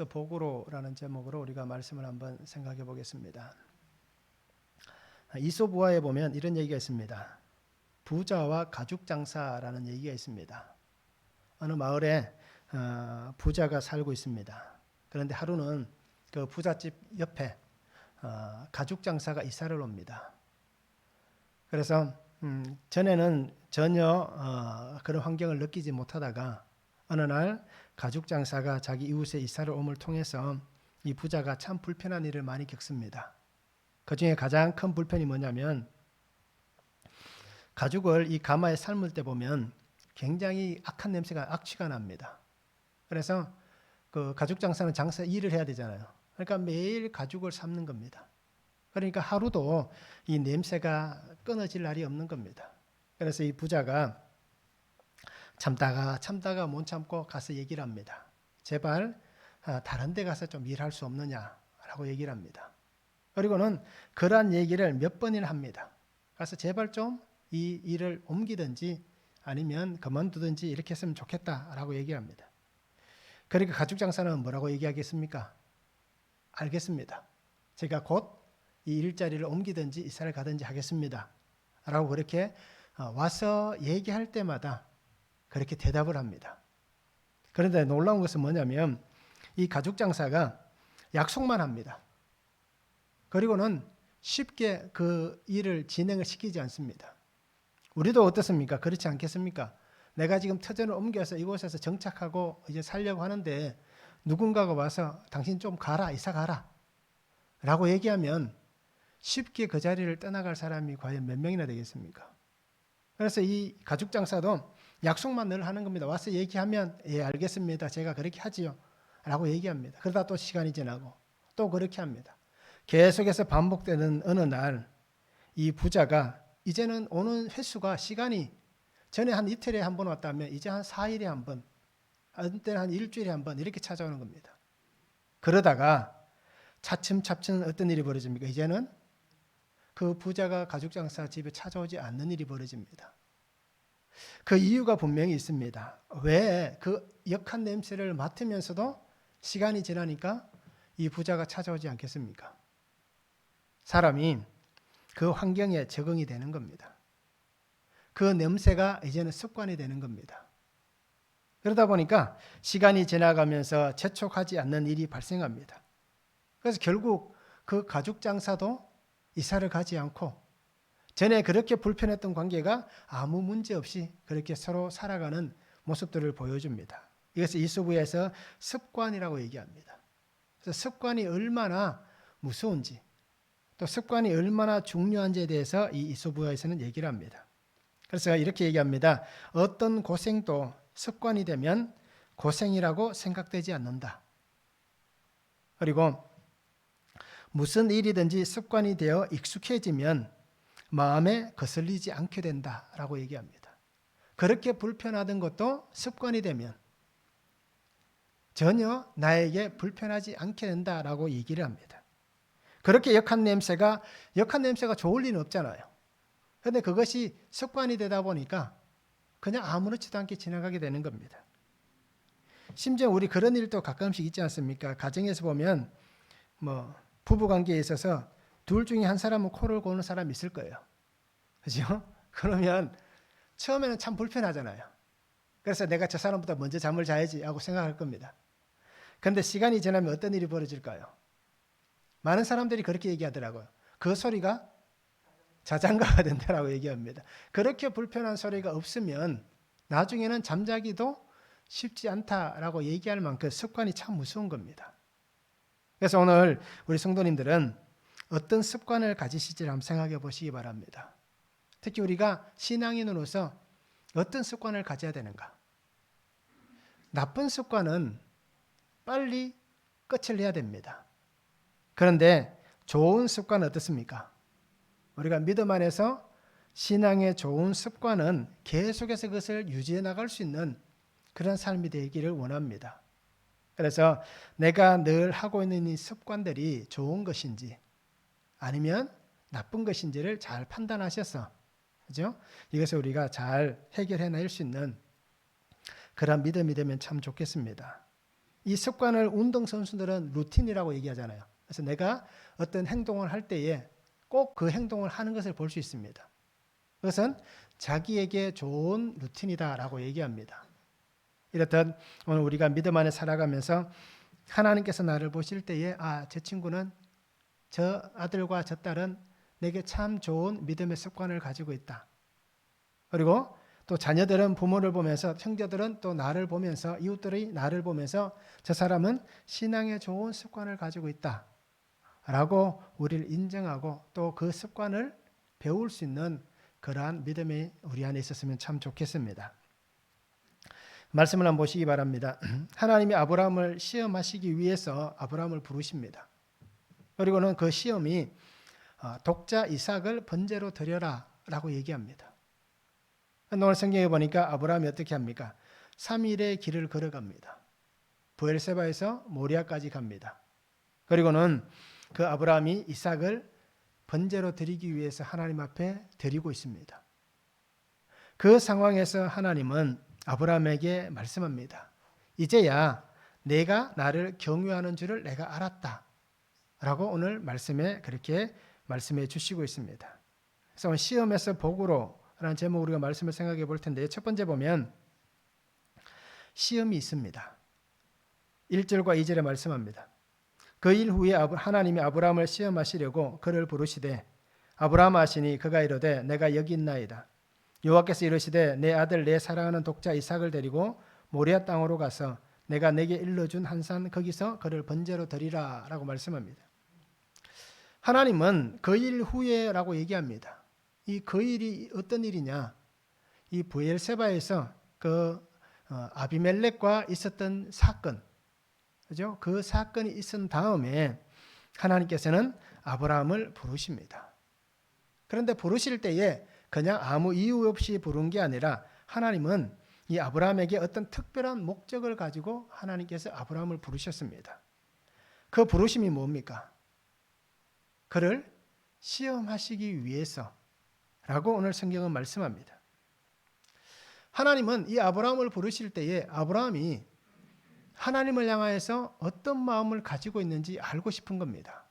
복으로라는 제목으로 우리가 말씀을 한번 생각해 보겠습니다. 이솝우화에 보면 이런 얘기가 있습니다. 부자와 가죽 장사라는 얘기가 있습니다. 어느 마을에 부자가 살고 있습니다. 그런데 하루는 그 부잣집 옆에 가죽 장사가 이사를 옵니다. 그래서 전에는 전혀 그런 환경을 느끼지 못하다가 어느 날 가죽 장사가 자기 이웃의 이사를 옴을 통해서 이 부자가 참 불편한 일을 많이 겪습니다. 그 중에 가장 큰 불편이 뭐냐면 가죽을 이 가마에 삶을 때 보면 굉장히 악한 냄새가 악취가 납니다. 그래서 그 가죽 장사는 장사 일을 해야 되잖아요. 그러니까 매일 가죽을 삶는 겁니다. 그러니까 하루도 이 냄새가 끊어질 날이 없는 겁니다. 그래서 이 부자가 참다가 못 참고 가서 얘기를 합니다. 제발 다른 데 가서 좀 일할 수 없느냐라고 얘기를 합니다. 그리고는 그러한 얘기를 몇 번이나 합니다. 가서 제발 좀 이 일을 옮기든지 아니면 그만두든지 이렇게 했으면 좋겠다라고 얘기합니다. 그러니까 가죽 장사는 뭐라고 얘기하겠습니까? 알겠습니다. 제가 곧 이 일자리를 옮기든지 이사를 가든지 하겠습니다. 라고 그렇게 와서 얘기할 때마다 그렇게 대답을 합니다. 그런데 놀라운 것은 뭐냐면 이 가죽 장사가 약속만 합니다. 그리고는 쉽게 그 일을 진행을 시키지 않습니다. 우리도 어떻습니까? 그렇지 않겠습니까? 내가 지금 터전을 옮겨서 이곳에서 정착하고 이제 살려고 하는데 누군가가 와서 당신 좀 가라, 이사 가라 라고 얘기하면 쉽게 그 자리를 떠나갈 사람이 과연 몇 명이나 되겠습니까? 그래서 이 가죽 장사도 약속만 늘 하는 겁니다. 와서 얘기하면 예 알겠습니다. 제가 그렇게 하지요. 라고 얘기합니다. 그러다 또 시간이 지나고 또 그렇게 합니다. 계속해서 반복되는 어느 날 이 부자가 이제는 오는 횟수가 시간이 전에 한 이틀에 한 번 왔다면 이제 한 4일에 한 번, 한때는 한 일주일에 한 번 이렇게 찾아오는 겁니다. 그러다가 차츰 어떤 일이 벌어집니까? 이제는 그 부자가 가죽 장사 집에 찾아오지 않는 일이 벌어집니다. 그 이유가 분명히 있습니다. 왜 그 역한 냄새를 맡으면서도 시간이 지나니까 이 부자가 찾아오지 않겠습니까? 사람이 그 환경에 적응이 되는 겁니다. 그 냄새가 이제는 습관이 되는 겁니다. 그러다 보니까 시간이 지나가면서 재촉하지 않는 일이 발생합니다. 그래서 결국 그 가죽 장사도 이사를 가지 않고 전에 그렇게 불편했던 관계가 아무 문제 없이 그렇게 서로 살아가는 모습들을 보여줍니다. 이것을 이솝우화에서 습관이라고 얘기합니다. 그래서 습관이 얼마나 무서운지 또 습관이 얼마나 중요한지에 대해서 이 이솝우화에서는 얘기를 합니다. 그래서 이렇게 얘기합니다. 어떤 고생도 습관이 되면 고생이라고 생각되지 않는다. 그리고 무슨 일이든지 습관이 되어 익숙해지면 마음에 거슬리지 않게 된다라고 얘기합니다. 그렇게 불편하던 것도 습관이 되면 전혀 나에게 불편하지 않게 된다라고 얘기를 합니다. 그렇게 역한 냄새가 좋을 리는 없잖아요. 그런데 그것이 습관이 되다 보니까 그냥 아무렇지도 않게 지나가게 되는 겁니다. 심지어 우리 그런 일도 가끔씩 있지 않습니까? 가정에서 보면 부부관계에 있어서 둘 중에 한 사람은 코를 고는 사람이 있을 거예요. 그죠? 그러면 처음에는 참 불편하잖아요. 그래서 내가 저 사람보다 먼저 잠을 자야지 하고 생각할 겁니다. 그런데 시간이 지나면 어떤 일이 벌어질까요? 많은 사람들이 그렇게 얘기하더라고요. 그 소리가 자장가가 된다라고 얘기합니다. 그렇게 불편한 소리가 없으면 나중에는 잠자기도 쉽지 않다라고 얘기할 만큼 습관이 참 무서운 겁니다. 그래서 오늘 우리 성도님들은 어떤 습관을 가지실지 한번 생각해 보시기 바랍니다. 특히 우리가 신앙인으로서 어떤 습관을 가져야 되는가? 나쁜 습관은 빨리 끝을 내야 됩니다. 그런데 좋은 습관은 어떻습니까? 우리가 믿음 안에서 신앙의 좋은 습관은 계속해서 그것을 유지해 나갈 수 있는 그런 삶이 되기를 원합니다. 그래서 내가 늘 하고 있는 이 습관들이 좋은 것인지 아니면 나쁜 것인지를 잘 판단하셔서 그죠? 이것을 우리가 잘 해결해 낼 수 있는 그런 믿음이 되면 참 좋겠습니다. 이 습관을 운동선수들은 루틴이라고 얘기하잖아요. 그래서 내가 어떤 행동을 할 때에 꼭 그 행동을 하는 것을 볼 수 있습니다. 그것은 자기에게 좋은 루틴이다라고 얘기합니다. 이렇듯 오늘 우리가 믿음 안에 살아가면서 하나님께서 나를 보실 때에 저 친구는, 저 아들과 저 딸은 내게 참 좋은 믿음의 습관을 가지고 있다. 그리고 또 자녀들은 부모를 보면서, 형제들은 또 나를 보면서, 이웃들이 나를 보면서 저 사람은 신앙의 좋은 습관을 가지고 있다 라고 우리를 인정하고 또 그 습관을 배울 수 있는 그러한 믿음이 우리 안에 있었으면 참 좋겠습니다. 말씀을 한번 보시기 바랍니다. 하나님이 아브라함을 시험하시기 위해서 아브라함을 부르십니다. 그리고는 그 시험이 독자 이삭을 번제로 드려라 라고 얘기합니다. 오늘 성경에 보니까 아브라함이 어떻게 합니까? 3일의 길을 걸어갑니다. 브엘세바에서 모리아까지 갑니다. 그리고는 그 아브라함이 이삭을 번제로 드리기 위해서 하나님 앞에 드리고 있습니다. 그 상황에서 하나님은 아브라함에게 말씀합니다. 이제야 내가 나를 경유하는 줄을 내가 알았다 라고 오늘 말씀에 그렇게 말씀해 주시고 있습니다. 그래서 오늘 시험에서 복으로 라는 제목 우리가 말씀을 생각해 볼 텐데, 첫 번째 보면 시험이 있습니다. 1절과 2절에 말씀합니다. 그 일 후에 하나님이 아브라함을 시험하시려고 그를 부르시되 아브라함 하시니 그가 이르되 내가 여기 있나이다. 여호와께서 이르시되 내 아들 내 사랑하는 독자 이삭을 데리고 모리아 땅으로 가서 내가 내게 일러준 한 산 거기서 그를 번제로 드리라 라고 말씀합니다. 하나님은 그 일 후에라고 얘기합니다. 이 그 일이 어떤 일이냐? 이 브엘세바에서 그 아비멜렉과 있었던 사건, 그죠? 그 사건이 있은 다음에 하나님께서는 아브라함을 부르십니다. 그런데 부르실 때에 그냥 아무 이유 없이 부른 게 아니라 하나님은 이 아브라함에게 어떤 특별한 목적을 가지고 하나님께서 아브라함을 부르셨습니다. 그 부르심이 뭡니까? 그를 시험하시기 위해서라고 오늘 성경은 말씀합니다. 하나님은 이 아브라함을 부르실 때에 아브라함이 하나님을 향하여서 어떤 마음을 가지고 있는지 알고 싶은 겁니다.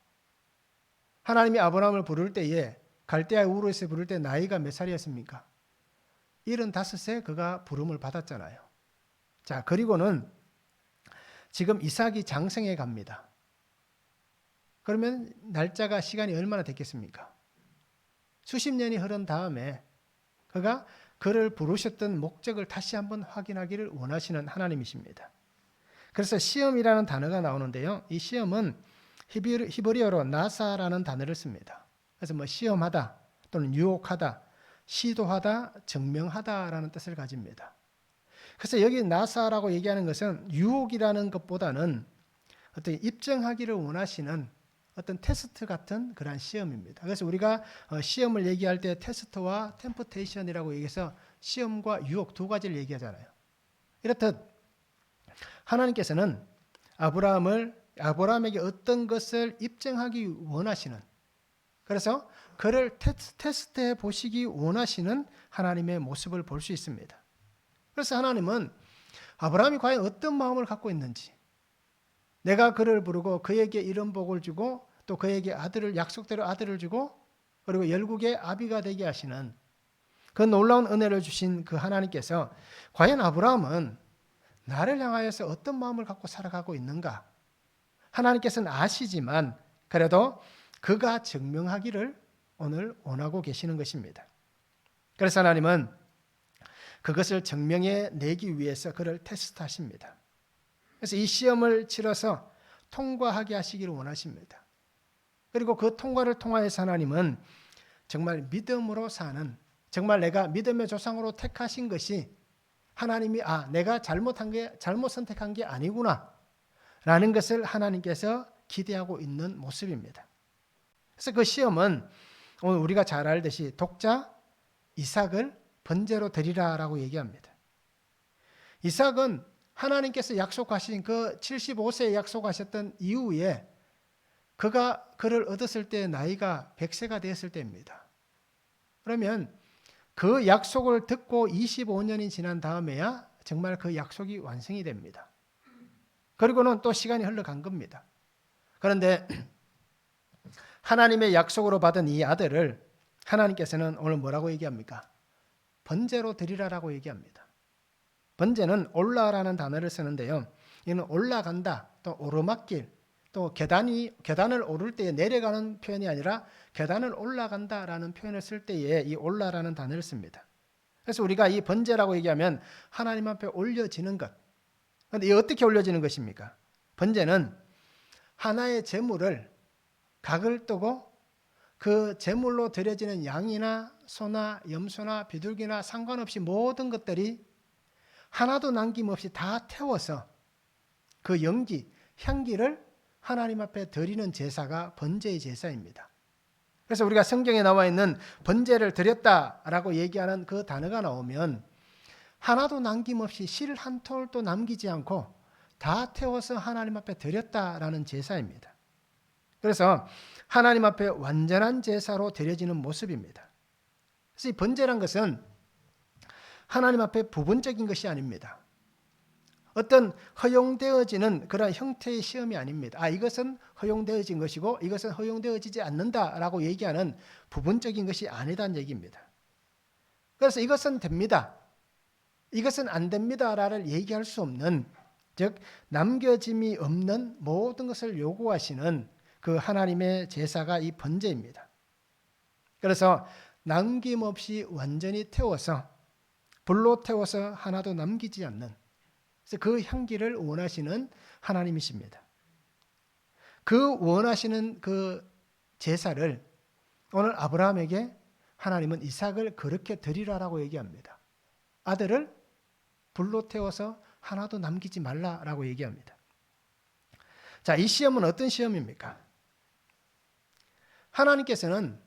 하나님이 아브라함을 부를 때에 갈대아 우르에서 부를 때 나이가 몇 살이었습니까? 75세 그가 부름을 받았잖아요. 자, 그리고는 지금 이삭이 장성해 갑니다. 그러면 날짜가 시간이 얼마나 됐겠습니까? 수십 년이 흐른 다음에 그가 그를 부르셨던 목적을 다시 한번 확인하기를 원하시는 하나님이십니다. 그래서 시험이라는 단어가 나오는데요. 이 시험은 히브리어로 나사라는 단어를 씁니다. 그래서 뭐 시험하다 또는 유혹하다, 시도하다, 증명하다라는 뜻을 가집니다. 그래서 여기 나사라고 얘기하는 것은 유혹이라는 것보다는 어떤 입증하기를 원하시는 어떤 테스트 같은 그런 시험입니다. 그래서 우리가 시험을 얘기할 때 테스트와 템프테이션이라고 얘기해서 시험과 유혹 두 가지를 얘기하잖아요. 이렇듯 하나님께서는 아브라함에게 어떤 것을 입증하기 원하시는, 그래서 그를 테스트해 보시기 원하시는 하나님의 모습을 볼 수 있습니다. 그래서 하나님은 아브라함이 과연 어떤 마음을 갖고 있는지, 내가 그를 부르고 그에게 이런 복을 주고 또 그에게 약속대로 아들을 주고 그리고 열국의 아비가 되게 하시는 그 놀라운 은혜를 주신 그 하나님께서 과연 아브라함은 나를 향하여서 어떤 마음을 갖고 살아가고 있는가? 하나님께서는 아시지만 그래도 그가 증명하기를 오늘 원하고 계시는 것입니다. 그래서 하나님은 그것을 증명해 내기 위해서 그를 테스트하십니다. 그래서 이 시험을 치러서 통과하게 하시기를 원하십니다. 그리고 그 통과를 통하여서 하나님은 정말 믿음으로 사는, 정말 내가 믿음의 조상으로 택하신 것이 하나님이 내가 잘못 선택한 게 아니구나 라는 것을 하나님께서 기대하고 있는 모습입니다. 그래서 그 시험은 오늘 우리가 잘 알듯이 독자 이삭을 번제로 드리라라고 얘기합니다. 이삭은 하나님께서 약속하신 그 75세에 약속하셨던 이후에 그가 그를 얻었을 때 나이가 100세가 되었을 때입니다. 그러면 그 약속을 듣고 25년이 지난 다음에야 정말 그 약속이 완성이 됩니다. 그리고는 또 시간이 흘러간 겁니다. 그런데 하나님의 약속으로 받은 이 아들을 하나님께서는 오늘 뭐라고 얘기합니까? 번제로 드리라라고 얘기합니다. 번제는 올라라는 단어를 쓰는데요. 이는 올라간다, 또 오르막길, 또 계단을 오를 때에 내려가는 표현이 아니라 계단을 올라간다라는 표현을 쓸 때에 이 올라라는 단어를 씁니다. 그래서 우리가 이 번제라고 얘기하면 하나님 앞에 올려지는 것. 그런데 이게 어떻게 올려지는 것입니까? 번제는 하나의 제물을 각을 뜨고 그 제물로 드려지는 양이나 소나 염소나 비둘기나 상관없이 모든 것들이 하나도 남김없이 다 태워서 그 연기, 향기를 하나님 앞에 드리는 제사가 번제의 제사입니다. 그래서 우리가 성경에 나와 있는 번제를 드렸다라고 얘기하는 그 단어가 나오면 하나도 남김없이 실 한 톨도 남기지 않고 다 태워서 하나님 앞에 드렸다라는 제사입니다. 그래서 하나님 앞에 완전한 제사로 드려지는 모습입니다. 그래서 이 번제란 것은 하나님 앞에 부분적인 것이 아닙니다. 어떤 허용되어지는 그런 형태의 시험이 아닙니다. 이것은 허용되어진 것이고 이것은 허용되어지지 않는다라고 얘기하는 부분적인 것이 아니다는 얘기입니다. 그래서 이것은 됩니다. 이것은 안 됩니다라를 얘기할 수 없는, 즉 남겨짐이 없는 모든 것을 요구하시는 그 하나님의 제사가 이 번제입니다. 그래서 남김없이 완전히 태워서 불로 태워서 하나도 남기지 않는, 그래서 그 향기를 원하시는 하나님이십니다. 그 원하시는 그 제사를 오늘 아브라함에게 하나님은 이삭을 그렇게 드리라라고 얘기합니다. 아들을 불로 태워서 하나도 남기지 말라라고 얘기합니다. 자, 이 시험은 어떤 시험입니까? 하나님께서는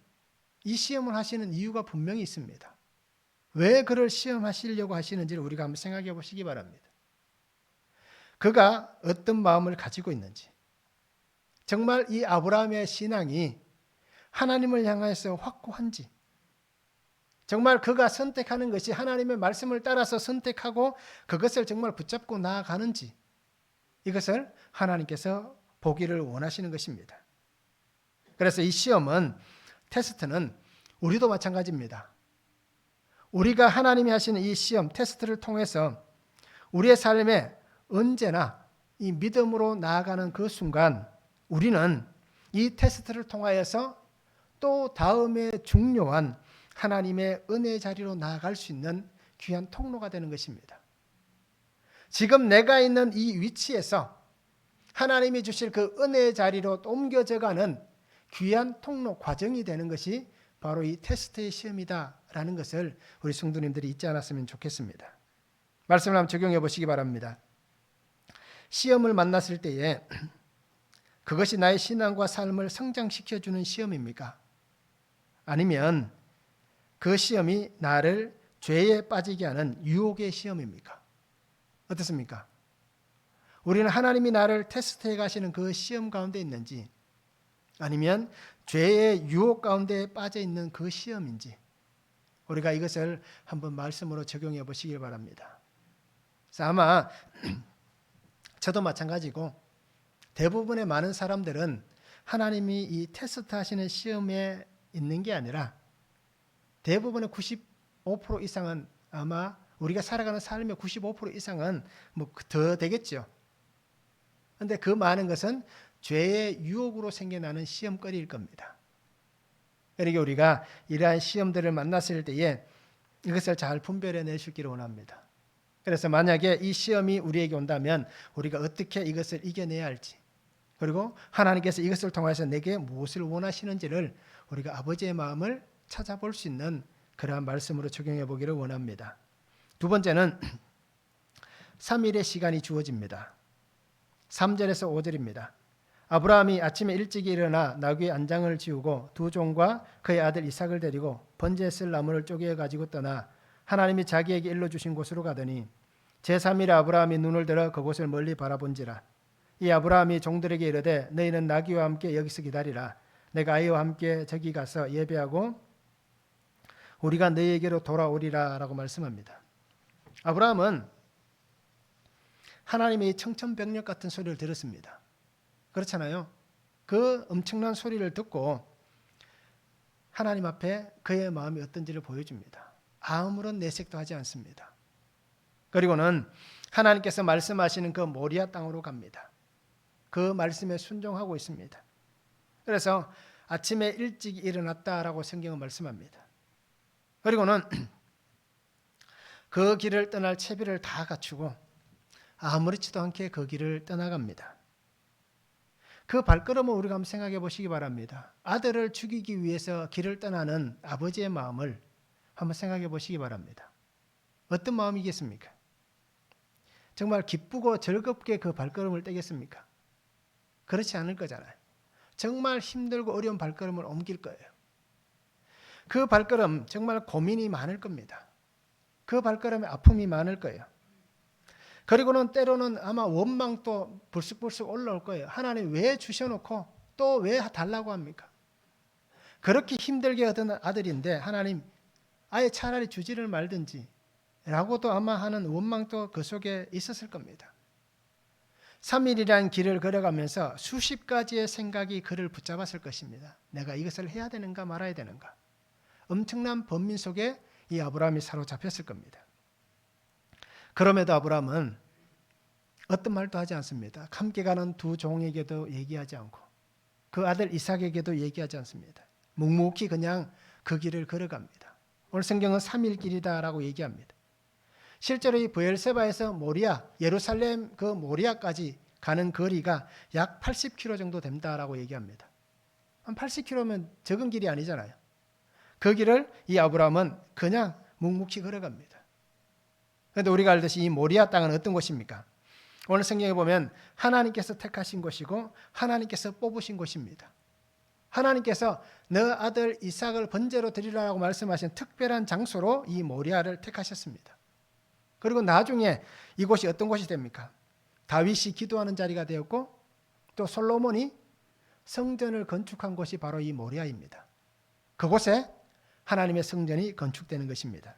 이 시험을 하시는 이유가 분명히 있습니다. 왜 그를 시험하시려고 하시는지를 우리가 한번 생각해 보시기 바랍니다. 그가 어떤 마음을 가지고 있는지, 정말 이 아브라함의 신앙이 하나님을 향해서 확고한지, 정말 그가 선택하는 것이 하나님의 말씀을 따라서 선택하고 그것을 정말 붙잡고 나아가는지, 이것을 하나님께서 보기를 원하시는 것입니다. 그래서 이 시험은, 테스트는 우리도 마찬가지입니다. 우리가 하나님이 하시는 이 시험, 테스트를 통해서 우리의 삶에 언제나 이 믿음으로 나아가는 그 순간 우리는 이 테스트를 통하여서 또 다음에 중요한 하나님의 은혜의 자리로 나아갈 수 있는 귀한 통로가 되는 것입니다. 지금 내가 있는 이 위치에서 하나님이 주실 그 은혜의 자리로 옮겨져가는 귀한 통로 과정이 되는 것이 바로 이 테스트의 시험이다라는 것을 우리 성도님들이 잊지 않았으면 좋겠습니다. 말씀을 한번 적용해 보시기 바랍니다. 시험을 만났을 때에 그것이 나의 신앙과 삶을 성장시켜주는 시험입니까? 아니면 그 시험이 나를 죄에 빠지게 하는 유혹의 시험입니까? 어떻습니까? 우리는 하나님이 나를 테스트해 가시는 그 시험 가운데 있는지, 아니면 죄의 유혹 가운데 빠져 있는 그 시험인지, 우리가 이것을 한번 말씀으로 적용해 보시길 바랍니다. 그래서 아마 저도 마찬가지고 대부분의 많은 사람들은 하나님이 이 테스트 하시는 시험에 있는 게 아니라 대부분의 95% 이상은, 아마 우리가 살아가는 삶의 95% 이상은 뭐 더 되겠죠. 그런데 그 많은 것은 죄의 유혹으로 생겨나는 시험거리일 겁니다. 그러니까 우리가 이러한 시험들을 만났을 때에 이것을 잘 분별해 내시기를 원합니다. 그래서 만약에 이 시험이 우리에게 온다면 우리가 어떻게 이것을 이겨내야 할지, 그리고 하나님께서 이것을 통해서 내게 무엇을 원하시는지를 우리가 아버지의 마음을 찾아볼 수 있는 그러한 말씀으로 적용해 보기를 원합니다. 두 번째는 3일의 시간이 주어집니다. 3절에서 5절입니다. 아브라함이 아침에 일찍이 일어나 나귀의 안장을 지우고 두 종과 그의 아들 이삭을 데리고 번제에 쓸 나무를 쪼개 가지고 떠나 하나님이 자기에게 일러주신 곳으로 가더니 제3일에 아브라함이 눈을 들어 그곳을 멀리 바라본지라. 이 아브라함이 종들에게 이르되 너희는 나귀와 함께 여기서 기다리라. 내가 아이와 함께 저기 가서 예배하고 우리가 너희에게로 돌아오리라 라고 말씀합니다. 아브라함은 하나님의 청천벽력 같은 소리를 들었습니다. 그렇잖아요. 그 엄청난 소리를 듣고 하나님 앞에 그의 마음이 어떤지를 보여줍니다. 아무런 내색도 하지 않습니다. 그리고는 하나님께서 말씀하시는 그 모리아 땅으로 갑니다. 그 말씀에 순종하고 있습니다. 그래서 아침에 일찍 일어났다라고 성경은 말씀합니다. 그리고는 그 길을 떠날 채비를 다 갖추고 아무렇지도 않게 그 길을 떠나갑니다. 그 발걸음을 우리가 한번 생각해 보시기 바랍니다. 아들을 죽이기 위해서 길을 떠나는 아버지의 마음을 한번 생각해 보시기 바랍니다. 어떤 마음이겠습니까? 정말 기쁘고 즐겁게 그 발걸음을 떼겠습니까? 그렇지 않을 거잖아요. 정말 힘들고 어려운 발걸음을 옮길 거예요. 그 발걸음 정말 고민이 많을 겁니다. 그 발걸음에 아픔이 많을 거예요. 그리고는 때로는 아마 원망도 불쑥불쑥 올라올 거예요. 하나님 왜 주셔놓고 또 왜 달라고 합니까? 그렇게 힘들게 얻은 아들인데 하나님 아예 차라리 주지를 말든지 라고도 아마 하는 원망도 그 속에 있었을 겁니다. 3일이라는 길을 걸어가면서 수십 가지의 생각이 그를 붙잡았을 것입니다. 내가 이것을 해야 되는가 말아야 되는가. 엄청난 번민 속에 이 아브라함이 사로잡혔을 겁니다. 그럼에도 아브라함은 어떤 말도 하지 않습니다. 함께 가는 두 종에게도 얘기하지 않고 그 아들 이삭에게도 얘기하지 않습니다. 묵묵히 그냥 그 길을 걸어갑니다. 오늘 성경은 3일 길이다라고 얘기합니다. 실제로 이 브엘세바에서 모리아, 예루살렘 그 모리아까지 가는 거리가 약 80km 정도 된다라고 얘기합니다. 한 80km면 적은 길이 아니잖아요. 그 길을 이 아브라함은 그냥 묵묵히 걸어갑니다. 그런데 우리가 알듯이 이 모리아 땅은 어떤 곳입니까? 오늘 성경에 보면 하나님께서 택하신 곳이고 하나님께서 뽑으신 곳입니다. 하나님께서 너 아들 이삭을 번제로 드리라고 말씀하신 특별한 장소로 이 모리아를 택하셨습니다. 그리고 나중에 이곳이 어떤 곳이 됩니까? 다윗이 기도하는 자리가 되었고 또 솔로몬이 성전을 건축한 곳이 바로 이 모리아입니다. 그곳에 하나님의 성전이 건축되는 것입니다.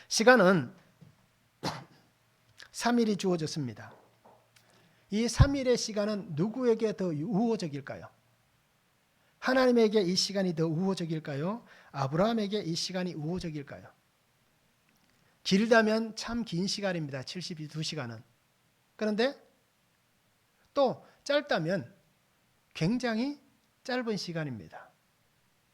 시간은 3일이 주어졌습니다. 이 3일의 시간은 누구에게 더 우호적일까요? 하나님에게 이 시간이 더 우호적일까요? 아브라함에게 이 시간이 우호적일까요? 길다면 참 긴 시간입니다. 72시간은. 그런데 또 짧다면 굉장히 짧은 시간입니다.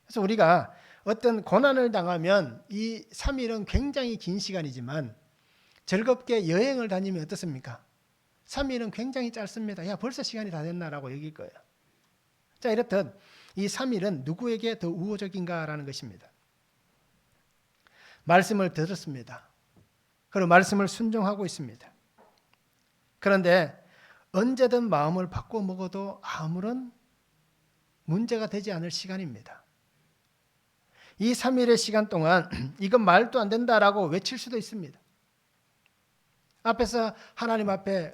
그래서 우리가 어떤 고난을 당하면 이 3일은 굉장히 긴 시간이지만 즐겁게 여행을 다니면 어떻습니까? 3일은 굉장히 짧습니다. 야, 벌써 시간이 다 됐나라고 얘기할 거예요. 자, 이렇듯 이 3일은 누구에게 더 우호적인가라는 것입니다. 말씀을 들었습니다. 그리고 말씀을 순종하고 있습니다. 그런데 언제든 마음을 바꿔 먹어도 아무런 문제가 되지 않을 시간입니다. 이 3일의 시간 동안 이건 말도 안 된다라고 외칠 수도 있습니다. 앞에서 하나님 앞에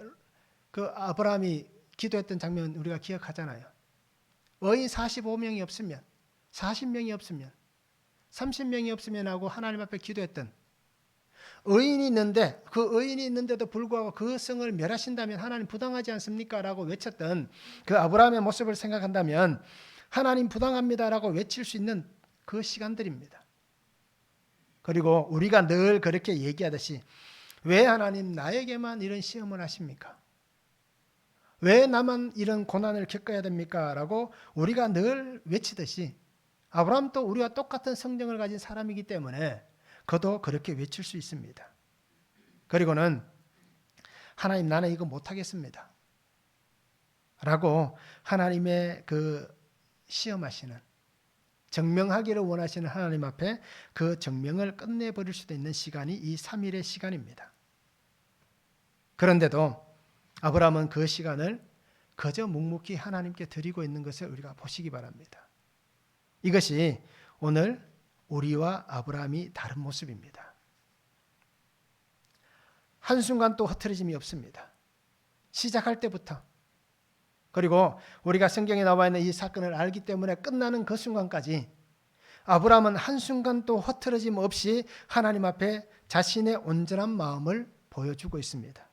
그 아브라함이 기도했던 장면 우리가 기억하잖아요. 의인 45명이 없으면, 40명이 없으면, 30명이 없으면 하고 하나님 앞에 기도했던 의인이 있는데 그 의인이 있는데도 불구하고 그 성을 멸하신다면 하나님 부당하지 않습니까? 라고 외쳤던 그 아브라함의 모습을 생각한다면 하나님 부당합니다라고 외칠 수 있는 그 시간들입니다. 그리고 우리가 늘 그렇게 얘기하듯이 왜 하나님 나에게만 이런 시험을 하십니까? 왜 나만 이런 고난을 겪어야 됩니까? 라고 우리가 늘 외치듯이 아브라함도 우리와 똑같은 성정을 가진 사람이기 때문에 그도 그렇게 외칠 수 있습니다. 그리고는 하나님 나는 이거 못하겠습니다. 라고 하나님의 그 시험하시는 증명하기를 원하시는 하나님 앞에 그 증명을 끝내버릴 수도 있는 시간이 이 3일의 시간입니다. 그런데도 아브라함은 그 시간을 그저 묵묵히 하나님께 드리고 있는 것을 우리가 보시기 바랍니다. 이것이 오늘 우리와 아브라함이 다른 모습입니다. 한순간 또 흐트러짐이 없습니다. 시작할 때부터. 그리고 우리가 성경에 나와 있는 이 사건을 알기 때문에 끝나는 그 순간까지 아브라함은 한순간 또 흐트러짐 없이 하나님 앞에 자신의 온전한 마음을 보여주고 있습니다.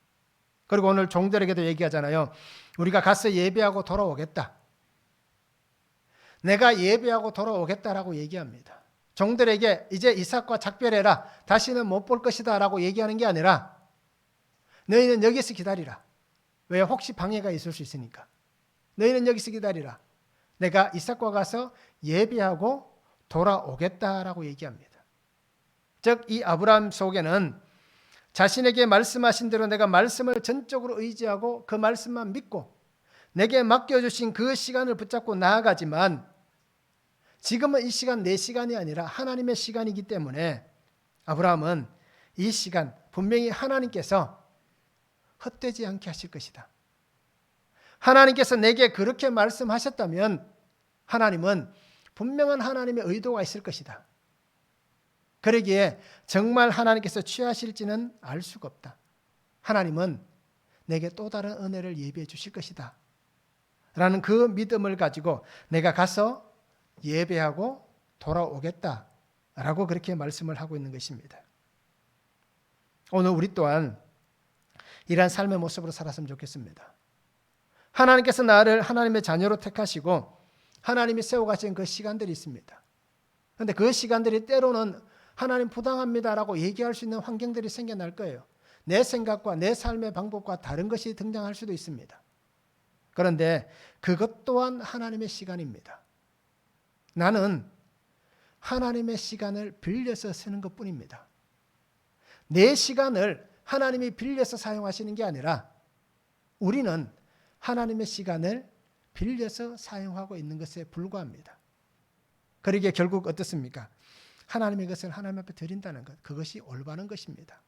그리고 오늘 종들에게도 얘기하잖아요. 우리가 가서 예배하고 돌아오겠다. 내가 예배하고 돌아오겠다라고 얘기합니다. 종들에게 이제 이삭과 작별해라. 다시는 못 볼 것이다 라고 얘기하는 게 아니라 너희는 여기서 기다리라. 왜? 혹시 방해가 있을 수 있으니까. 너희는 여기서 기다리라. 내가 이삭과 가서 예배하고 돌아오겠다라고 얘기합니다. 즉 이 아브라함 속에는 자신에게 말씀하신 대로 내가 말씀을 전적으로 의지하고 그 말씀만 믿고 내게 맡겨주신 그 시간을 붙잡고 나아가지만 지금은 이 시간 내 시간이 아니라 하나님의 시간이기 때문에 아브라함은 이 시간 분명히 하나님께서 헛되지 않게 하실 것이다. 하나님께서 내게 그렇게 말씀하셨다면 하나님은 분명한 하나님의 의도가 있을 것이다. 그러기에 정말 하나님께서 취하실지는 알 수가 없다. 하나님은 내게 또 다른 은혜를 예비해 주실 것이다. 라는 그 믿음을 가지고 내가 가서 예배하고 돌아오겠다. 라고 그렇게 말씀을 하고 있는 것입니다. 오늘 우리 또한 이러한 삶의 모습으로 살았으면 좋겠습니다. 하나님께서 나를 하나님의 자녀로 택하시고 하나님이 세워가신 그 시간들이 있습니다. 그런데 그 시간들이 때로는 하나님 부당합니다라고 얘기할 수 있는 환경들이 생겨날 거예요. 내 생각과 내 삶의 방법과 다른 것이 등장할 수도 있습니다. 그런데 그것 또한 하나님의 시간입니다. 나는 하나님의 시간을 빌려서 쓰는 것뿐입니다. 내 시간을 하나님이 빌려서 사용하시는 게 아니라 우리는 하나님의 시간을 빌려서 사용하고 있는 것에 불과합니다. 그러기에 결국 어떻습니까? 하나님의 것을 하나님 앞에 드린다는 것, 그것이 올바른 것입니다.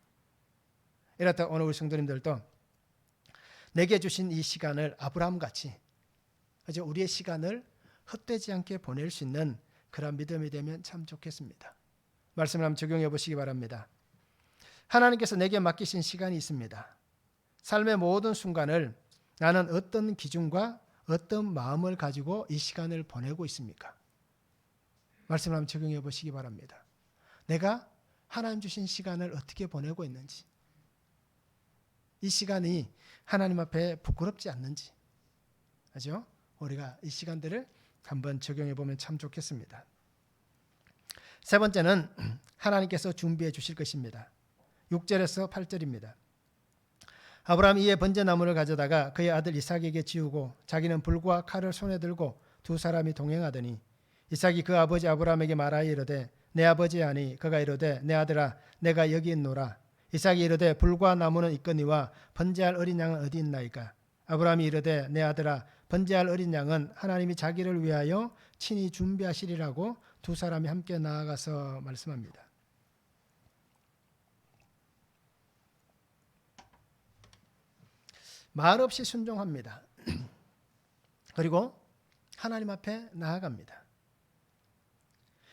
이렇다 오늘 우리 성도님들도 내게 주신 이 시간을 아브라함같이 우리의 시간을 헛되지 않게 보낼 수 있는 그런 믿음이 되면 참 좋겠습니다. 말씀을 한번 적용해 보시기 바랍니다. 하나님께서 내게 맡기신 시간이 있습니다. 삶의 모든 순간을 나는 어떤 기준과 어떤 마음을 가지고 이 시간을 보내고 있습니까? 말씀을 한번 적용해 보시기 바랍니다. 내가 하나님 주신 시간을 어떻게 보내고 있는지, 이 시간이 하나님 앞에 부끄럽지 않는지, 그죠? 우리가 이 시간들을 한번 적용해 보면 참 좋겠습니다. 세 번째는 하나님께서 준비해 주실 것입니다. 6절에서 8절입니다. 아브라함이 이에 번제나무를 가져다가 그의 아들 이삭에게 지우고 자기는 불과 칼을 손에 들고 두 사람이 동행하더니 이삭이 그 아버지 아브라함에게 말하여 이르되 내 아버지 아니. 그가 이르되 내 아들아 내가 여기 있노라. 이삭이 이르되 불과 나무는 있거니와 번제할 어린 양은 어디 있나이까. 아브라함이 이르되 내 아들아 번제할 어린 양은 하나님이 자기를 위하여 친히 준비하시리라고 두 사람이 함께 나아가서 말씀합니다. 말 없이 순종합니다. 그리고 하나님 앞에 나아갑니다.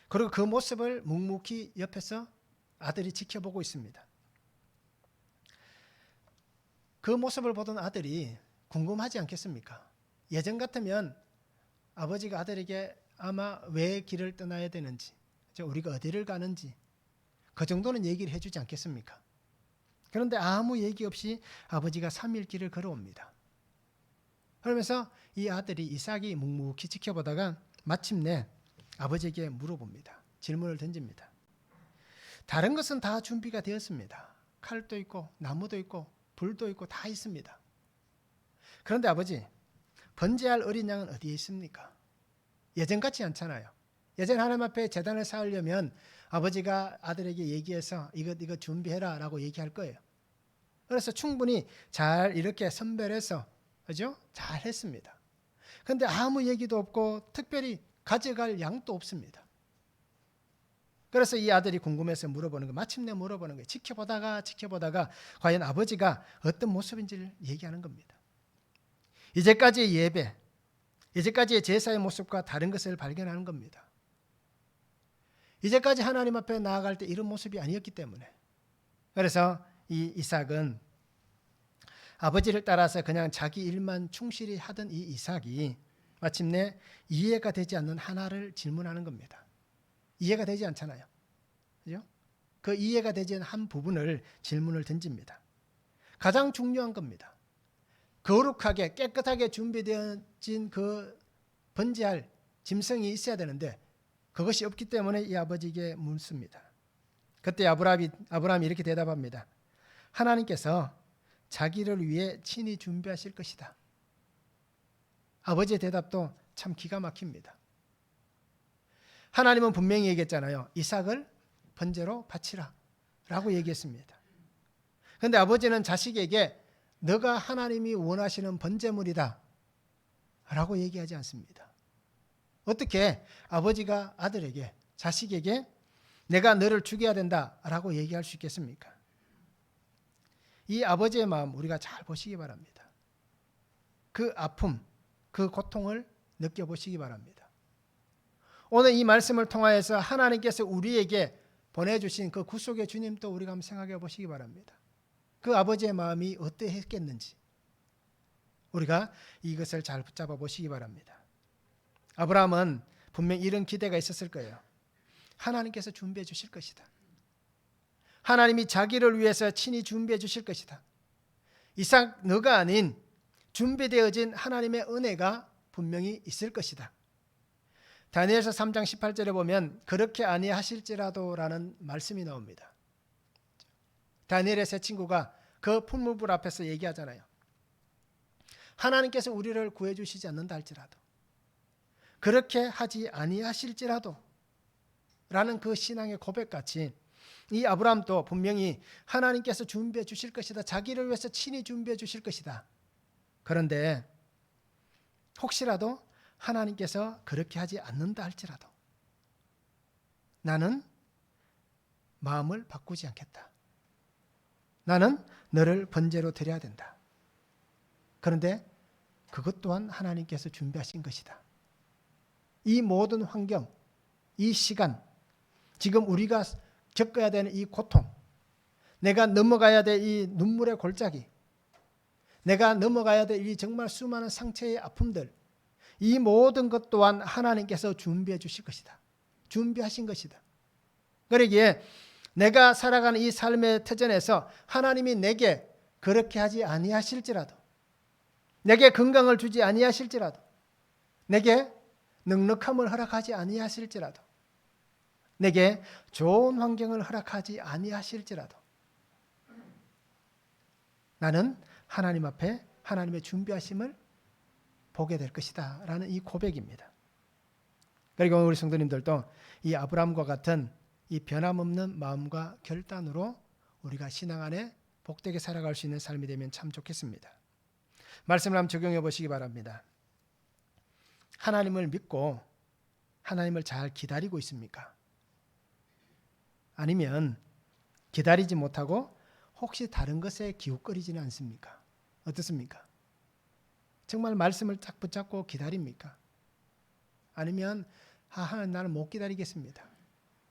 그리고 그 모습을 묵묵히 옆에서 아들이 지켜보고 있습니다. 그 모습을 보던 아들이 궁금하지 않겠습니까? 예전 같으면 아버지가 아들에게 아마 왜 길을 떠나야 되는지, 우리가 어디를 가는지 그 정도는 얘기를 해주지 않겠습니까? 그런데 아무 얘기 없이 아버지가 3일 길을 걸어옵니다. 그러면서 이 아들이 이삭이 묵묵히 지켜보다가 마침내 아버지에게 물어봅니다. 질문을 던집니다. 다른 것은 다 준비가 되었습니다. 칼도 있고 나무도 있고 불도 있고 다 있습니다. 그런데 아버지, 번제할 어린 양은 어디에 있습니까? 예전 같지 않잖아요. 예전 하나님 앞에 제단을 쌓으려면 아버지가 아들에게 얘기해서 이거 준비해라 라고 얘기할 거예요. 그래서 충분히 잘 이렇게 선별해서 그죠? 잘 했습니다. 그런데 아무 얘기도 없고 특별히 가져갈 양도 없습니다. 그래서 이 아들이 궁금해서 물어보는 거, 마침내 물어보는 거예요. 지켜보다가 과연 아버지가 어떤 모습인지를 얘기하는 겁니다. 이제까지의 예배, 이제까지의 제사의 모습과 다른 것을 발견하는 겁니다. 이제까지 하나님 앞에 나아갈 때 이런 모습이 아니었기 때문에. 그래서 이 이삭은 아버지를 따라서 그냥 자기 일만 충실히 하던 이 이삭이 마침내 이해가 되지 않는 하나를 질문하는 겁니다. 이해가 되지 않잖아요. 그죠? 그 이해가 되지 않는 한 부분을 질문을 던집니다. 가장 중요한 겁니다. 거룩하게 깨끗하게 준비되어진 그 번제할 짐승이 있어야 되는데 그것이 없기 때문에 이 아버지에게 묻습니다. 그때 아브라함이 이렇게 대답합니다. 하나님께서 자기를 위해 친히 준비하실 것이다. 아버지의 대답도 참 기가 막힙니다. 하나님은 분명히 얘기했잖아요. 이삭을 번제로 바치라 라고 얘기했습니다. 그런데 아버지는 자식에게 너가 하나님이 원하시는 번제물이다 라고 얘기하지 않습니다. 어떻게 아버지가 아들에게, 자식에게 내가 너를 죽여야 된다 라고 얘기할 수 있겠습니까? 이 아버지의 마음 우리가 잘 보시기 바랍니다. 그 아픔, 그 고통을 느껴보시기 바랍니다. 오늘 이 말씀을 통하여서 하나님께서 우리에게 보내주신 그 구속의 주님도 우리가 한번 생각해 보시기 바랍니다. 그 아버지의 마음이 어떠했겠는지 우리가 이것을 잘 붙잡아 보시기 바랍니다. 아브라함은 분명 이런 기대가 있었을 거예요. 하나님께서 준비해 주실 것이다. 하나님이 자기를 위해서 친히 준비해 주실 것이다. 이삭 너가 아닌 준비되어진 하나님의 은혜가 분명히 있을 것이다. 다니엘서 3장 18절에 보면 그렇게 아니하실지라도 라는 말씀이 나옵니다. 다니엘의 세 친구가 그 풀무불 앞에서 얘기하잖아요. 하나님께서 우리를 구해주시지 않는다 할지라도 그렇게 하지 아니하실지라도 라는 그 신앙의 고백같이 이 아브라함도 분명히 하나님께서 준비해 주실 것이다. 자기를 위해서 친히 준비해 주실 것이다. 그런데 혹시라도 하나님께서 그렇게 하지 않는다 할지라도 나는 마음을 바꾸지 않겠다. 나는 너를 번제로 드려야 된다. 그런데 그것 또한 하나님께서 준비하신 것이다. 이 모든 환경, 이 시간, 지금 우리가 겪어야 되는 이 고통, 내가 넘어가야 될 이 눈물의 골짜기, 내가 넘어가야 될 이 정말 수많은 상처의 아픔들, 이 모든 것 또한 하나님께서 준비해 주실 것이다. 준비하신 것이다. 그러기에 내가 살아가는 이 삶의 터전에서 하나님이 내게 그렇게 하지 아니하실지라도, 내게 건강을 주지 아니하실지라도, 내게 넉넉함을 허락하지 아니하실지라도, 내게 좋은 환경을 허락하지 아니하실지라도 나는 하나님 앞에 하나님의 준비하심을 보게 될 것이다 라는 이 고백입니다. 그리고 우리 성도님들도 이 아브라함과 같은 이 변함없는 마음과 결단으로 우리가 신앙 안에 복되게 살아갈 수 있는 삶이 되면 참 좋겠습니다. 말씀을 한번 적용해 보시기 바랍니다. 하나님을 믿고 하나님을 잘 기다리고 있습니까? 아니면 기다리지 못하고 혹시 다른 것에 기웃거리지는 않습니까? 어떻습니까? 정말 말씀을 딱 붙잡고 기다립니까? 아니면 하나님 나는 못 기다리겠습니다.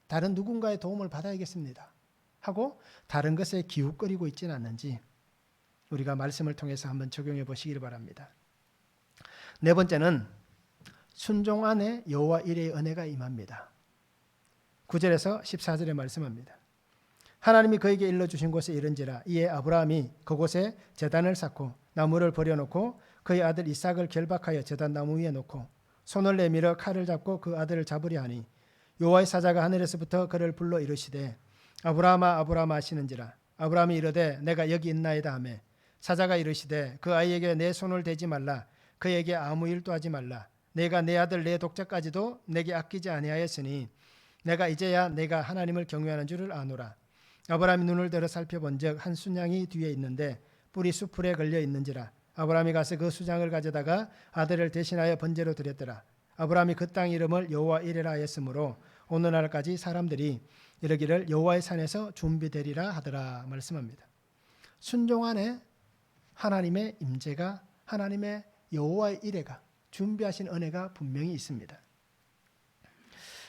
다른 누군가의 도움을 받아야겠습니다. 하고 다른 것에 기웃거리고 있지는 않는지 우리가 말씀을 통해서 한번 적용해 보시기를 바랍니다. 네 번째는 순종 안에 여호와 이레의 은혜가 임합니다. 9절에서 14절에 말씀합니다. 하나님이 그에게 일러주신 곳에 이른지라 이에 아브라함이 그곳에 제단을 쌓고 나무를 버려놓고 그의 아들 이삭을 결박하여 제단 나무 위에 놓고 손을 내밀어 칼을 잡고 그 아들을 잡으려 하니 여호와의 사자가 하늘에서부터 그를 불러 이르시되 아브라함아 아브라함아 하시는지라 아브라함이 이르되 내가 여기 있나이다 하매 사자가 이르시되 그 아이에게 내 손을 대지 말라 그에게 아무 일도 하지 말라 내가 내 아들 내 독자까지도 내게 아끼지 아니하였으니 내가 이제야 내가 하나님을 경외하는 줄을 아노라. 아브라함이 눈을 들어 살펴본즉 한 순양이 뒤에 있는데 뿔이 수풀에 걸려 있는지라 아브라함이 가서 그 수장을 가져다가 아들을 대신하여 번제로 드렸더라. 아브라함이 그 땅 이름을 여호와 이레라 하였으므로 오늘날까지 사람들이 이르기를 여호와의 산에서 준비되리라 하더라 말씀합니다. 순종 안에 하나님의 임재가 하나님의 여호와의 이레가 준비하신 은혜가 분명히 있습니다.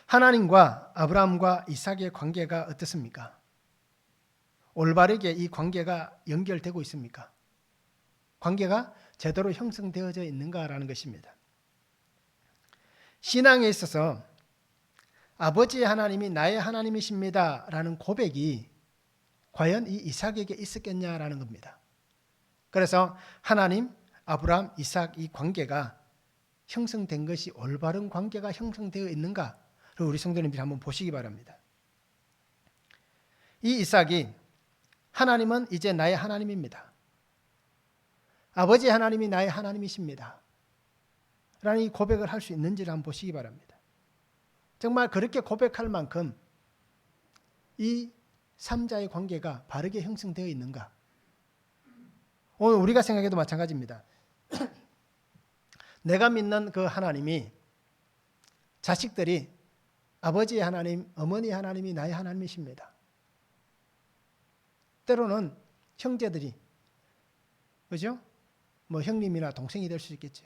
하나님과 아브라함과 이삭의 관계가 어떻습니까? 올바르게 이 관계가 연결되고 있습니까? 관계가 제대로 형성되어져 있는가라는 것입니다. 신앙에 있어서 아버지의 하나님이 나의 하나님이십니다 라는 고백이 과연 이 이삭에게 있었겠냐라는 겁니다. 그래서 하나님, 아브라함, 이삭 이 관계가 형성된 것이 올바른 관계가 형성되어 있는가를 우리 성도님들이 한번 보시기 바랍니다. 이 이삭이 하나님은 이제 나의 하나님입니다. 아버지 하나님이 나의 하나님이십니다. 라는 이 고백을 할 수 있는지를 한번 보시기 바랍니다. 정말 그렇게 고백할 만큼 이 3자의 관계가 바르게 형성되어 있는가? 오늘 우리가 생각해도 마찬가지입니다. 내가 믿는 그 하나님이 자식들이 아버지의 하나님, 어머니의 하나님이 나의 하나님이십니다. 때로는 형제들이, 그죠? 뭐 형님이나 동생이 될 수 있겠죠.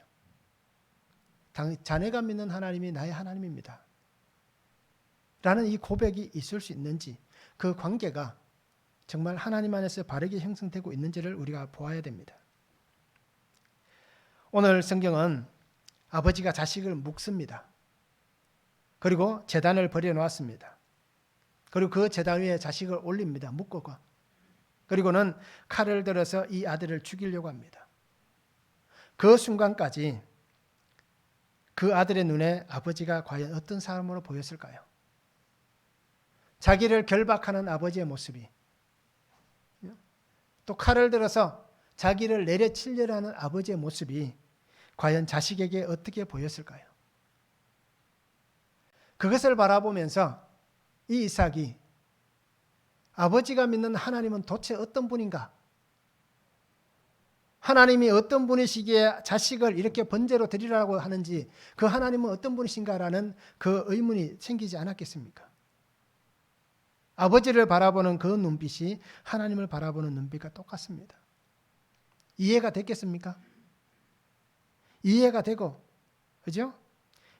자네가 믿는 하나님이 나의 하나님입니다. 라는 이 고백이 있을 수 있는지, 그 관계가 정말 하나님 안에서 바르게 형성되고 있는지를 우리가 보아야 됩니다. 오늘 성경은 아버지가 자식을 묶습니다. 그리고 제단을 벌여놓았습니다. 그리고 그 제단 위에 자식을 올립니다. 묶어가. 그리고는 칼을 들어서 이 아들을 죽이려고 합니다. 그 순간까지 그 아들의 눈에 아버지가 과연 어떤 사람으로 보였을까요? 자기를 결박하는 아버지의 모습이, 또 칼을 들어서 자기를 내려치려고 하는 아버지의 모습이 과연 자식에게 어떻게 보였을까요? 그것을 바라보면서 이 이삭이 아버지가 믿는 하나님은 도대체 어떤 분인가? 하나님이 어떤 분이시기에 자식을 이렇게 번제로 드리라고 하는지, 그 하나님은 어떤 분이신가라는 그 의문이 생기지 않았겠습니까? 아버지를 바라보는 그 눈빛이 하나님을 바라보는 눈빛과 똑같습니다. 이해가 됐겠습니까? 이해가 되고, 그죠?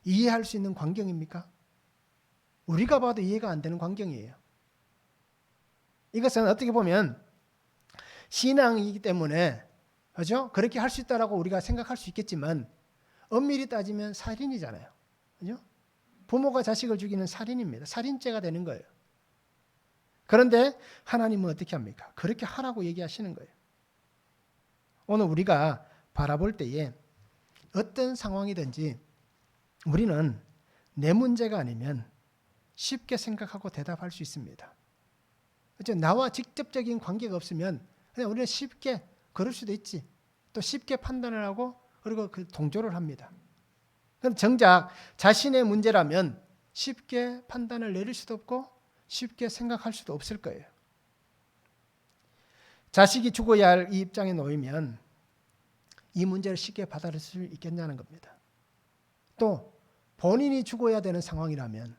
이해할 수 있는 광경입니까? 우리가 봐도 이해가 안 되는 광경이에요. 이것은 어떻게 보면 신앙이기 때문에, 그죠? 그렇게 할 수 있다라고 우리가 생각할 수 있겠지만, 엄밀히 따지면 살인이잖아요. 그죠? 부모가 자식을 죽이는 살인입니다. 살인죄가 되는 거예요. 그런데 하나님은 어떻게 합니까? 그렇게 하라고 얘기하시는 거예요. 오늘 우리가 바라볼 때에 어떤 상황이든지 우리는 내 문제가 아니면 쉽게 생각하고 대답할 수 있습니다. 그렇죠? 나와 직접적인 관계가 없으면 그냥 우리는 쉽게 그럴 수도 있지. 또 쉽게 판단을 하고 그리고 그 동조를 합니다. 그럼 정작 자신의 문제라면 쉽게 판단을 내릴 수도 없고 쉽게 생각할 수도 없을 거예요. 자식이 죽어야 할 이 입장에 놓이면 이 문제를 쉽게 받아들일 수 있겠냐는 겁니다. 또 본인이 죽어야 되는 상황이라면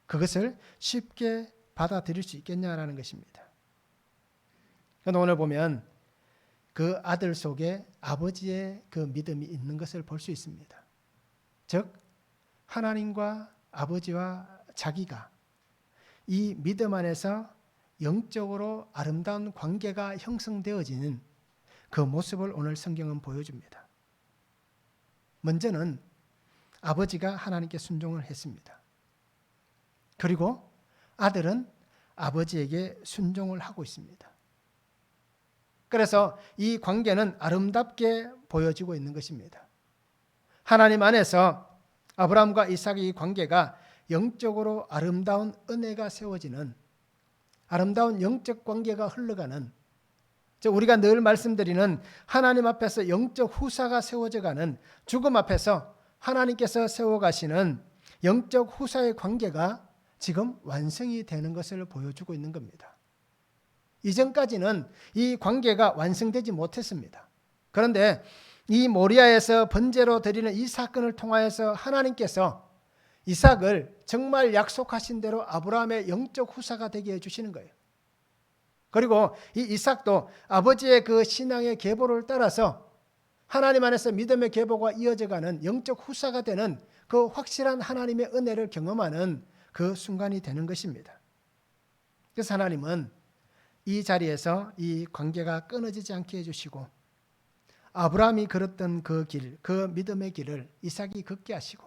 그것을 쉽게 받아들일 수 있겠냐라는 것입니다. 그런데 오늘 보면 그 아들 속에 아버지의 그 믿음이 있는 것을 볼 수 있습니다. 즉 하나님과 아버지와 자기가 이 믿음 안에서 영적으로 아름다운 관계가 형성되어지는 그 모습을 오늘 성경은 보여줍니다. 먼저는 아버지가 하나님께 순종을 했습니다. 그리고 아들은 아버지에게 순종을 하고 있습니다. 그래서 이 관계는 아름답게 보여지고 있는 것입니다. 하나님 안에서 아브라함과 이삭의 이 관계가 영적으로 아름다운 은혜가 세워지는, 아름다운 영적 관계가 흘러가는, 우리가 늘 말씀드리는 하나님 앞에서 영적 후사가 세워져가는, 죽음 앞에서 하나님께서 세워가시는 영적 후사의 관계가 지금 완성이 되는 것을 보여주고 있는 겁니다. 이전까지는 이 관계가 완성되지 못했습니다. 그런데 이 모리아에서 번제로 드리는 이 사건을 통하여서 하나님께서 이삭을 정말 약속하신 대로 아브라함의 영적 후사가 되게 해주시는 거예요. 그리고 이 이삭도 아버지의 그 신앙의 계보를 따라서 하나님 안에서 믿음의 계보가 이어져가는 영적 후사가 되는 그 확실한 하나님의 은혜를 경험하는 그 순간이 되는 것입니다. 그래서 하나님은 이 자리에서 이 관계가 끊어지지 않게 해주시고 아브라함이 걸었던 그 길, 그 믿음의 길을 이삭이 걷게 하시고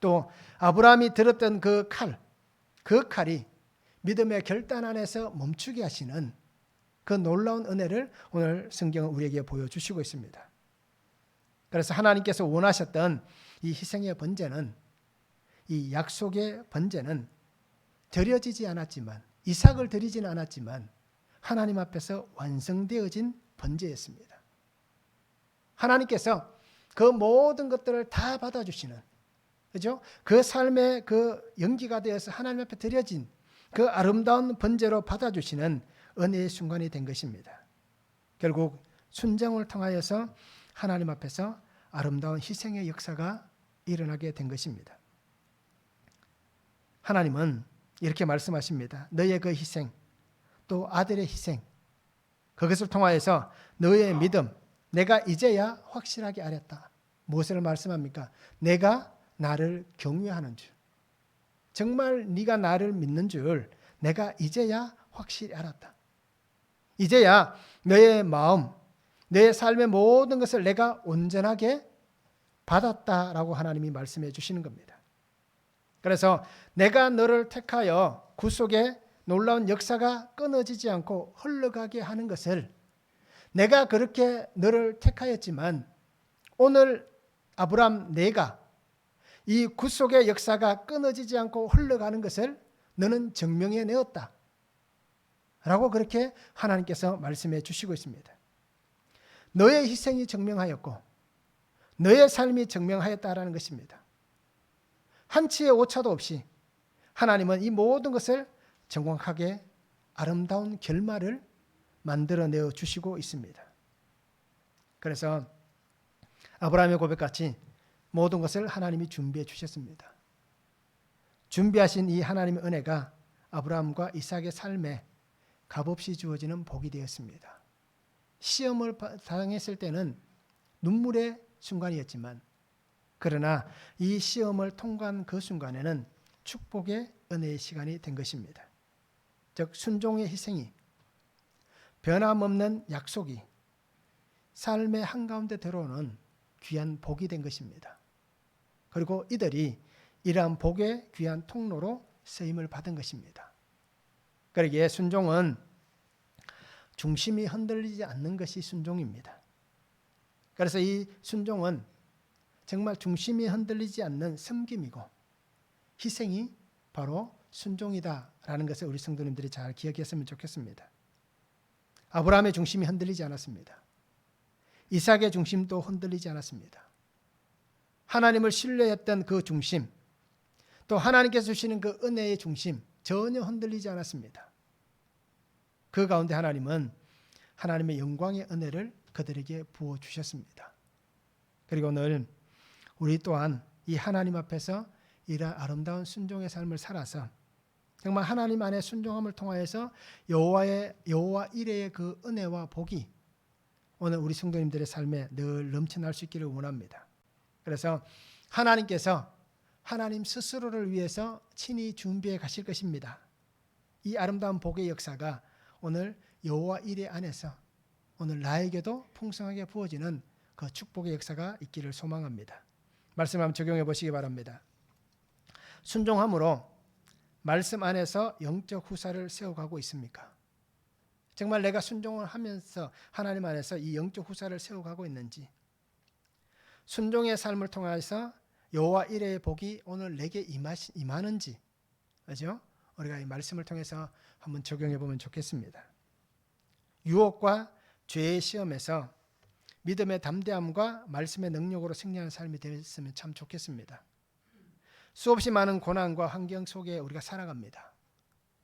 또 아브라함이 들었던 그 칼이 믿음의 결단 안에서 멈추게 하시는 그 놀라운 은혜를 오늘 성경은 우리에게 보여주시고 있습니다. 그래서 하나님께서 원하셨던 이 희생의 번제는, 이 약속의 번제는 드려지지 않았지만, 이삭을 드리지는 않았지만 하나님 앞에서 완성되어진 번제였습니다. 하나님께서 그 모든 것들을 다 받아주시는, 그죠? 그 삶의 그 연기가 되어서 하나님 앞에 드려진 그 아름다운 번제로 받아주시는 은혜의 순간이 된 것입니다. 결국 순종을 통하여서 하나님 앞에서 아름다운 희생의 역사가 일어나게 된 것입니다. 하나님은 이렇게 말씀하십니다. 너의 그 희생, 또 아들의 희생, 그것을 통하여서 너의 믿음, 내가 이제야 확실하게 알았다. 무엇을 말씀합니까? 내가 나를 경외하는 줄, 정말 네가 나를 믿는 줄 내가 이제야 확실히 알았다. 이제야 너의 마음, 너의 삶의 모든 것을 내가 온전하게 받았다라고 하나님이 말씀해 주시는 겁니다. 그래서 내가 너를 택하여 구속의 놀라운 역사가 끊어지지 않고 흘러가게 하는 것을, 내가 그렇게 너를 택하였지만 오늘 아브람 내가 이 구속의 역사가 끊어지지 않고 흘러가는 것을 너는 증명해 내었다 라고 그렇게 하나님께서 말씀해 주시고 있습니다. 너의 희생이 증명하였고 너의 삶이 증명하였다라는 것입니다. 한치의 오차도 없이 하나님은 이 모든 것을 정확하게 아름다운 결말을 만들어내어 주시고 있습니다. 그래서 아브라함의 고백같이 모든 것을 하나님이 준비해 주셨습니다. 준비하신 이 하나님의 은혜가 아브라함과 이삭의 삶에 값없이 주어지는 복이 되었습니다. 시험을 당했을 때는 눈물의 순간이었지만, 그러나 이 시험을 통과한 그 순간에는 축복의 은혜의 시간이 된 것입니다. 즉 순종의 희생이, 변함없는 약속이 삶의 한가운데 들어오는 귀한 복이 된 것입니다. 그리고 이들이 이러한 복의 귀한 통로로 쓰임을 받은 것입니다. 그러기에 순종은 중심이 흔들리지 않는 것이 순종입니다. 그래서 이 순종은 정말 중심이 흔들리지 않는 섬김이고 희생이 바로 순종이다라는 것을 우리 성도님들이 잘 기억했으면 좋겠습니다. 아브라함의 중심이 흔들리지 않았습니다. 이삭의 중심도 흔들리지 않았습니다. 하나님을 신뢰했던 그 중심, 또 하나님께서 주시는 그 은혜의 중심 전혀 흔들리지 않았습니다. 그 가운데 하나님은 하나님의 영광의 은혜를 그들에게 부어주셨습니다. 그리고 오늘 우리 또한 이 하나님 앞에서 이러한 아름다운 순종의 삶을 살아서 정말 하나님 안에 순종함을 통하여서 여호와 이레의 그 은혜와 복이 오늘 우리 성도님들의 삶에 늘 넘쳐날 수 있기를 원합니다. 그래서 하나님께서 하나님 스스로를 위해서 친히 준비해 가실 것입니다. 이 아름다운 복의 역사가 오늘 여호와 이레 안에서 오늘 나에게도 풍성하게 부어지는 그 축복의 역사가 있기를 소망합니다. 말씀 한번 적용해 보시기 바랍니다. 순종함으로 말씀 안에서 영적 후사를 세워가고 있습니까? 정말 내가 순종을 하면서 하나님 안에서 이 영적 후사를 세워가고 있는지, 순종의 삶을 통해서 여호와 이레의 복이 오늘 내게 임하는지, 그렇죠? 우리가 이 말씀을 통해서 한번 적용해 보면 좋겠습니다. 유혹과 죄의 시험에서 믿음의 담대함과 말씀의 능력으로 승리하는 삶이 되었으면 참 좋겠습니다. 수없이 많은 고난과 환경 속에 우리가 살아갑니다.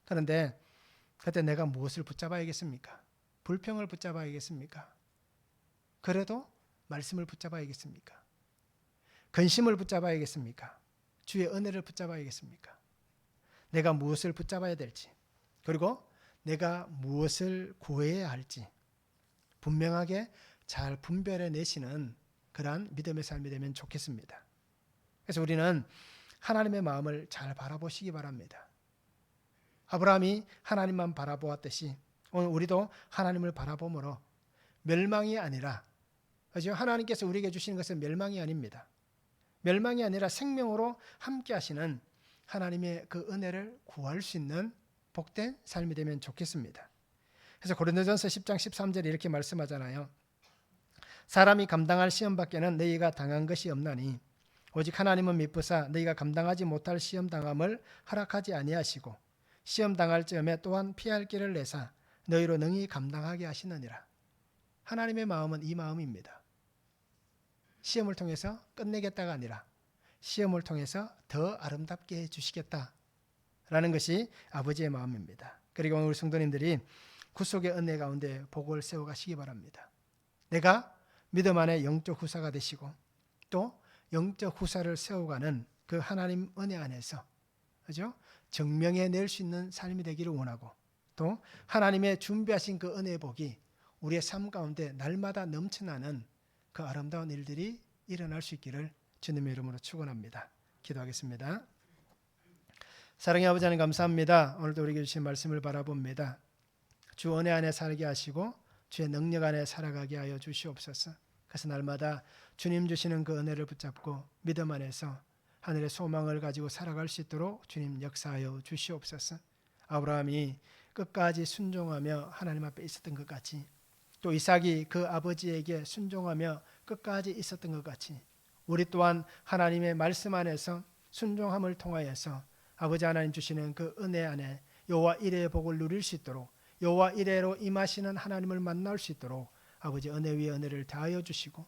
그런데 그때 내가 무엇을 붙잡아야겠습니까? 불평을 붙잡아야겠습니까? 그래도 말씀을 붙잡아야겠습니까? 근심을 붙잡아야겠습니까? 주의 은혜를 붙잡아야겠습니까? 내가 무엇을 붙잡아야 될지, 그리고 내가 무엇을 구해야 할지 분명하게 잘 분별해 내시는 그러한 믿음의 삶이 되면 좋겠습니다. 그래서 우리는 하나님의 마음을 잘 바라보시기 바랍니다. 아브라함이 하나님만 바라보았듯이 오늘 우리도 하나님을 바라보므로 멸망이 아니라, 하나님께서 우리에게 주시는 것은 멸망이 아닙니다. 멸망이 아니라 생명으로 함께 하시는 하나님의 그 은혜를 구할 수 있는 복된 삶이 되면 좋겠습니다. 그래서 고린도전서 10장 13절에 이렇게 말씀하잖아요. 사람이 감당할 시험 밖에는 너희가 당한 것이 없나니 오직 하나님은 미쁘사 너희가 감당하지 못할 시험 당함을 허락하지 아니하시고 시험 당할 즈음에 또한 피할 길을 내사 너희로 능히 감당하게 하시느니라. 하나님의 마음은 이 마음입니다. 시험을 통해서 끝내겠다가 아니라 시험을 통해서 더 아름답게 해주시겠다라는 것이 아버지의 마음입니다. 그리고 오늘 성도님들이 구속의 은혜 가운데 복을 세워가시기 바랍니다. 내가 믿음 안에 영적 후사가 되시고 또 영적 후사를 세워가는 그 하나님 은혜 안에서 그죠? 증명해낼 수 있는 삶이 되기를 원하고 또 하나님의 준비하신 그 은혜의 복이 우리의 삶 가운데 날마다 넘쳐나는 그 아름다운 일들이 일어날 수 있기를 주님의 이름으로 축원합니다. 기도하겠습니다. 사랑의 아버지 하나님 감사합니다. 오늘도 우리에게 주신 말씀을 바라봅니다. 주 은혜 안에 살게 하시고 주의 능력 안에 살아가게 하여 주시옵소서. 그래서 날마다 주님 주시는 그 은혜를 붙잡고 믿음 안에서 하늘의 소망을 가지고 살아갈 수 있도록 주님 역사하여 주시옵소서. 아브라함이 끝까지 순종하며 하나님 앞에 있었던 것 같이 또 이삭이 그 아버지에게 순종하며 끝까지 있었던 것 같이 우리 또한 하나님의 말씀 안에서 순종함을 통하여서 아버지 하나님 주시는 그 은혜 안에 여호와 이레의 복을 누릴 수 있도록 여호와 이레로 임하시는 하나님을 만날 수 있도록 아버지 은혜 위에 은혜를 더하여 주시고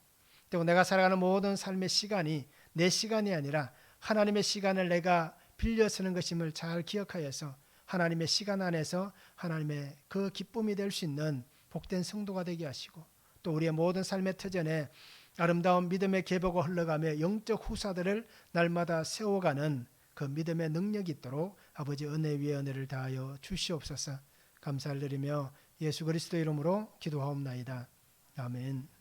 또 내가 살아가는 모든 삶의 시간이 내 시간이 아니라 하나님의 시간을 내가 빌려 쓰는 것임을 잘 기억하여서 하나님의 시간 안에서 하나님의 그 기쁨이 될 수 있는 복된 성도가 되게 하시고 또 우리의 모든 삶의 터전에 아름다운 믿음의 계보가 흘러가며 영적 후사들을 날마다 세워가는 그 믿음의 능력이 있도록 아버지 은혜 위에 은혜를 다하여 주시옵소서. 감사를 드리며 예수 그리스도 이름으로 기도하옵나이다. 아멘.